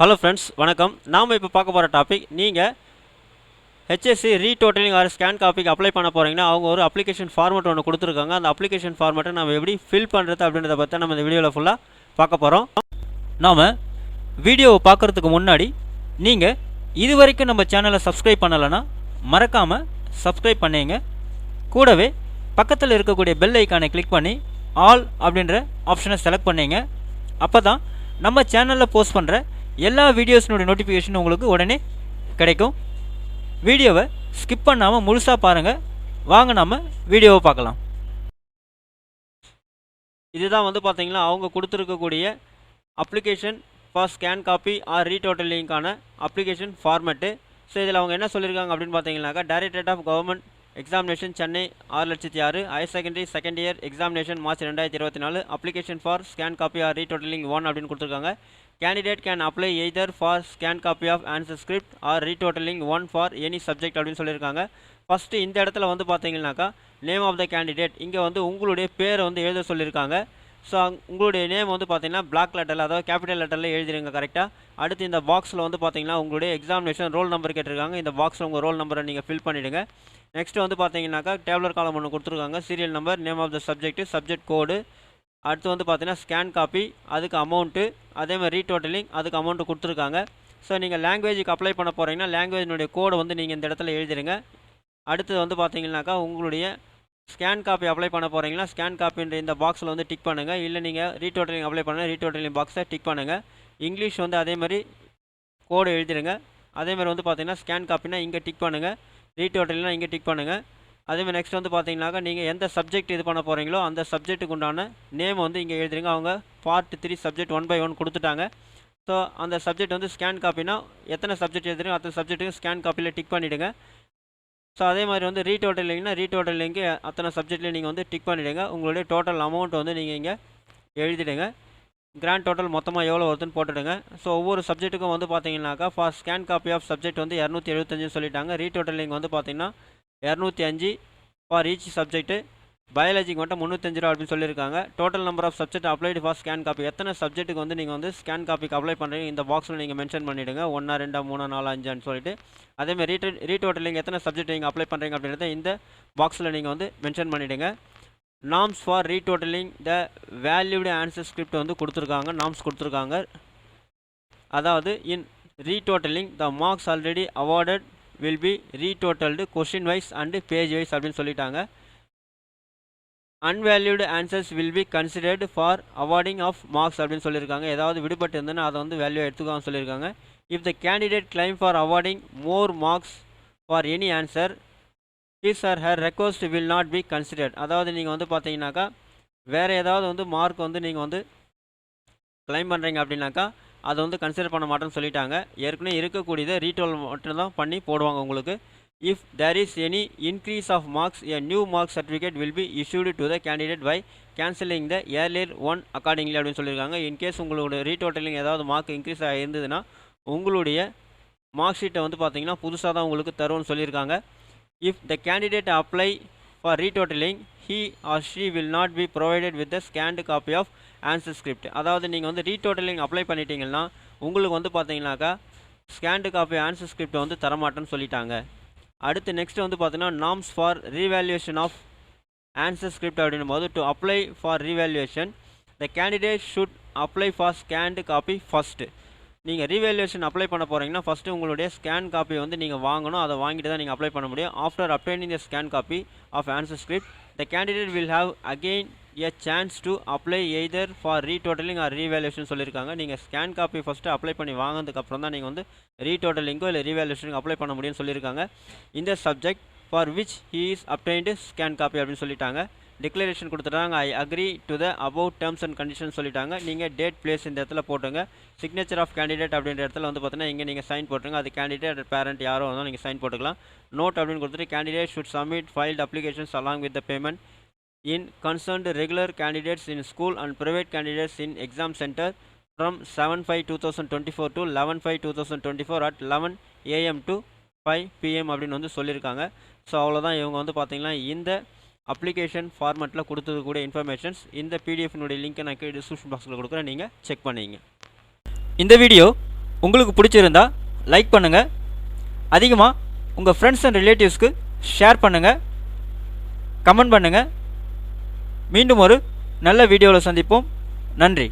Hello friends, வணக்கம். நாம் இப்போ பார்க்க போகிற டாபிக், நீங்கள் ஹெச்எஸ்சி ரீடோட்டலிங் ஆர் ஸ்கேன் காப்பிக்கு அப்ளை பண்ண போகிறீங்கன்னா அவங்க ஒரு அப்ளிகேஷன் ஃபார்மெட் ஒன்று கொடுத்துருக்காங்க. அந்த அப்ளிகேஷன் ஃபார்மெட்டை நம்ம எப்படி ஃபில் பண்ணுறது அப்படின்றத பற்றி நம்ம இந்த வீடியோவில் ஃபுல்லாக பார்க்க போகிறோம். நாம் வீடியோவை பார்க்குறதுக்கு முன்னாடி நீங்கள் இது வரைக்கும் நம்ம சேனலை சப்ஸ்கிரைப் பண்ணலைன்னா மறக்காமல் சப்ஸ்கிரைப் பண்ணிங்க. கூடவே பக்கத்தில் இருக்கக்கூடிய பெல் ஐக்கானை கிளிக் பண்ணி ஆல் அப்படின்ற ஆப்ஷனை செலக்ட் பண்ணிங்க. அப்போ தான் நம்ம சேனலில் போஸ்ட் பண்ணுற எல்லா வீடியோஸ்னுடைய நோட்டிஃபிகேஷன் உங்களுக்கு உடனே கிடைக்கும். வீடியோவை ஸ்கிப் பண்ணாமல் முழுசாக பாருங்கள். வாங்க நம்ம வீடியோவை பார்க்கலாம். இதுதான் பார்த்தீங்கன்னா அவங்க கொடுத்துருக்கக்கூடிய application for scan copy or ரீடோட்டலிங்கான அப்ளிகேஷன் ஃபார்மெட்டு. ஸோ இதில் அவங்க என்ன சொல்லியிருக்காங்க அப்படின்னு பார்த்தீங்கன்னாக்கா, directorate of government examination Chennai 6,06,000 higher secondary second year examination March 2024 application for scan copy or retotaling 1 அப்படின்னு கொடுத்துருக்காங்க. Candidate can apply either for scan copy of answer script or retotaling 1 for any subject அப்படின்னு சொல்லியிருக்காங்க. First இந்த இடத்துல பார்த்தீங்கன்னாக்கா, name of the candidate, இங்கே உங்களுடைய பேரை எழுத சொல்லியிருக்காங்க. ஸோ உங்களுடைய நேம் பார்த்தீங்கன்னா பிளாக் லெட்டரில், அதாவது கேபிட்டல் லெட்டரில் எழுதிடுங்க கரெக்டாக. அடுத்து இந்த பாக்ஸில் பார்த்தீங்கன்னா உங்களுடைய எக்ஸாமினேஷன் ரோல் நம்பர் கேட்டிருக்காங்க. இந்த பாக்ஸில் உங்கள் ரோல் நம்பரை நீங்கள் ஃபில் பண்ணிவிடுங்க. நெக்ஸ்ட் பார்த்தீங்கன்னாக்கா, டேப்லர் காலம் ஒன்று கொடுத்துருக்காங்க. Serial number, name of the subject, subject code. அடுத்து பார்த்தீங்கன்னா ஸ்கேன் காப்பி, அதுக்கு அமௌண்ட்டு, அதேமாதிரி ரீடோட்டலிங், அதுக்கு அமௌண்ட்டு கொடுத்துருக்காங்க. ஸோ நீங்கள் லாங்குவேஜுக்கு அப்ளை பண்ண போகிறீங்கன்னா லாங்குவேஜினுடைய கோடை நீங்கள் இந்த இடத்துல எழுதிடுங்க. அடுத்தது பார்த்தீங்கன்னாக்கா, உங்களுடைய ஸ்கேன் காப்பி அப்ளை பண்ண போகிறீங்கன்னா ஸ்கேன் காப்பின்ற இந்த பாக்ஸில் டிக் பண்ணுங்கள். இல்லை நீங்கள் ரீடோட்டலிங் அப்ளை பண்ண ரீடோட்டலிங் பாக்ஸை டிக் பண்ணுங்கள். இங்கிலீஷ் அதேமாதிரி கோடு எழுதிடுங்க. அதேமாதிரி பார்த்தீங்கன்னா ஸ்கேன் காப்பினா இங்கே டிக் பண்ணுங்கள், ரீடோட்டலிங்னா இங்கே டிக் பண்ணுங்கள். அதேமாதிரி நெக்ஸ்ட் பார்த்தீங்கன்னாக்கா, நீங்கள் எந்த சப்ஜெக்ட் இது பண்ண போகிறீங்களோ அந்த சப்ஜெக்ட்டுக்கு உண்டான நேம் இங்கே எழுதிடுங்க. அவங்க பார்ட் 3 சப்ஜெக்ட் 1 by 1 கொடுத்துட்டாங்க. ஸோ அந்த சப்ஜெக்ட் ஸ்கேன் காப்பினா எத்தனை சப்ஜெக்ட் எழுதுறீங்க அத்தனை சப்ஜெக்ட்டுக்கு ஸ்கேன் காப்பியில் டிக் பண்ணிவிடுங்க. ஸோ அதே மாதிரி ரீடோட்டலிங்னா ரீடோட்டலிங்க்கு அத்தனை சப்ஜெக்ட்லேயும் நீங்கள் டிக் பண்ணிவிடுங்க. உங்களுடைய டோட்டல் அமௌண்ட் நீங்கள் இங்கே எழுதிடுங்க. கிராண்ட் டோட்டல் மொத்தமாக எவ்வளோ வருதுன்னு போட்டுடுங்க. ஸோ ஒவ்வொரு சப்ஜெக்ட்டுக்கும் பார்த்தீங்கன்னாக்கா, for scan copy of subject 275 சொல்லிட்டாங்க. ரீடோட்டலிங் பார்த்தீங்கன்னா 205 ஃபார் ஈச் சப்ஜெக்ட்டு. பயாலஜிக்கு 305 ரூபா அப்படின்னு சொல்லியிருக்காங்க. Total number of subject applied for scan copy, எத்தனை சப்ஜெக்ட்டுக்கு நீங்கள் ஸ்கேன் காப்பிக்கு அப்ளை பண்ணுறீங்க இந்த பாக்ஸில் நீங்கள் மென்ஷன் பண்ணிவிடுங்க. 1 2 3 4 5 சொல்லிட்டு. அதேமாதிரி ரீடோட்டலிங் எத்தனை சப்ஜெக்ட் நீங்கள் அப்ளை பண்ணுறீங்க அப்படின்றத இந்த பாக்ஸில் நீங்கள் மென்ஷன் பண்ணிவிடுங்க. Norms for retotaling the valued answer script கொடுத்துருக்காங்க. நாம்ஸ் கொடுத்துருக்காங்க. அதாவது in retotaling the marks already awarded will be retotaled question wise and page wise அப்படின்னு சொல்லிட்டாங்க. unvalued answers will be considered for awarding of marks அப்படின்னு சொல்லியிருக்காங்க. ஏதாவது விடுபட்டு இருந்ததுன்னா அதை வேல்யூ எடுத்துக்கான்னு சொல்லியிருக்காங்க. if the candidate claim for awarding more marks for any answer, his or her request will not be considered. அதாவது நீங்கள் பார்த்தீங்கன்னாக்கா, வேறு ஏதாவது மார்க் நீங்கள் கிளைம் பண்ணுறீங்க அப்படின்னாக்கா அதை கன்சிடர் பண்ண மாட்டேன்னு சொல்லிட்டாங்க. ஏற்கனவே இருக்கக்கூடியதை ரீடோல் மட்டும்தான் பண்ணி போடுவாங்க உங்களுக்கு. If there is any increase of marks, a new mark certificate will be issued to the candidate by cancelling the earlier one accordingly அப்படின்னு சொல்லியிருக்காங்க. இன்கேஸ் உங்களோட ரீடோட்டலிங் ஏதாவது மார்க் இன்க்ரீஸ் ஆகிருந்ததுன்னா உங்களுடைய மார்க் ஷீட்டை பார்த்தீங்கன்னா புதுசாக தான் உங்களுக்கு தரும்னு சொல்லியிருக்காங்க. If the candidate apply for retotalling, he or she will not be provided with the scanned copy of answer script. அதாவது நீங்கள் ரீடோட்டலிங் அப்ளை பண்ணிட்டீங்கன்னா உங்களுக்கு பார்த்தீங்கன்னாக்கா ஸ்கேன்டு காப்பி ஆன்சர் ஸ்கிரிப்ட் தரமாட்டேன்னு சொல்லிட்டாங்க. அடுத்து நெக்ஸ்ட் பார்த்தீங்கன்னா norms for revaluation of answer script அப்படின்னும் போது, to apply for revaluation the candidate should apply for scanned copy first. நீங்கள் ரீவேல்யூஷன் அப்ளை பண்ண போகிறீங்கன்னா ஃபஸ்ட்டு உங்களுடைய ஸ்கேன் காப்பி நீங்கள் வாங்கணும். அதை வாங்கிட்டு தான் நீங்கள் அப்ளை பண்ண முடியும். After obtaining the scan copy of answer script, the candidate will have again a chance to apply either for retotaling or revaluation சொல்லியிருக்காங்க. நீங்கள் ஸ்கேன் காப்பி ஃபஸ்ட்டு அப்ளை பண்ணி வாங்கினதுக்கப்புறம் தான் நீங்கள் ரீடோட்டலிங்கோ இல்லை ரீவேல்யூஷனுக்கு அப்ளை பண்ண முடியும்னு சொல்லியிருக்காங்க. இந்த subject for which he is obtained scan copy அப்படின்னு சொல்லிட்டாங்க. டிக்ளரேஷன் கொடுத்துட்டாங்க. I agree to the above terms and condition சொல்லிட்டாங்க. நீங்கள் டேட் பிளேஸ் இந்த இடத்துல போட்டுங்க. சிக்னேச்சர் ஆஃப் கேண்டிடேட் அப்படின்ற இடத்துல பார்த்தீங்கன்னா இங்கே நீங்கள் சைன் போட்டுருங்க. அது கேண்டிடேட் பேரண்ட் யாரோ வந்தால் நீங்கள் சைன் போட்டுக்கலாம். நோட் அப்படின்னு கொடுத்துட்டு, candidate should submit filed applications along with the payment in concerned regular candidates in school and private candidates in exam centre from 7/5/2024 to 11/5/2024 at 11 AM to 5 PM அப்படின்னு சொல்லியிருக்காங்க. So அவ்வளோதான். இவங்க பார்த்தீங்கன்னா இந்த அப்ளிகேஷன் ஃபார்மெட்டில் கொடுத்துருக்கக்கூடிய இன்ஃபர்மேஷன்ஸ். இந்த பிடிஎஃப்னுடைய லிங்க்கை நான் டிஸ்கிரிப்ஷன் பாக்ஸில் கொடுக்குறேன், நீங்கள் செக் பண்ணிங்க. இந்த வீடியோ உங்களுக்கு பிடிச்சிருந்தா லைக் பண்ணுங்கள், அதிகமாக உங்கள் ஃப்ரெண்ட்ஸ் அண்ட் ரிலேட்டிவ்ஸ்க்கு ஷேர் பண்ணுங்கள், கமெண்ட் பண்ணுங்கள். மீண்டும் ஒரு நல்ல வீடியோவில் சந்திப்போம். நன்றி.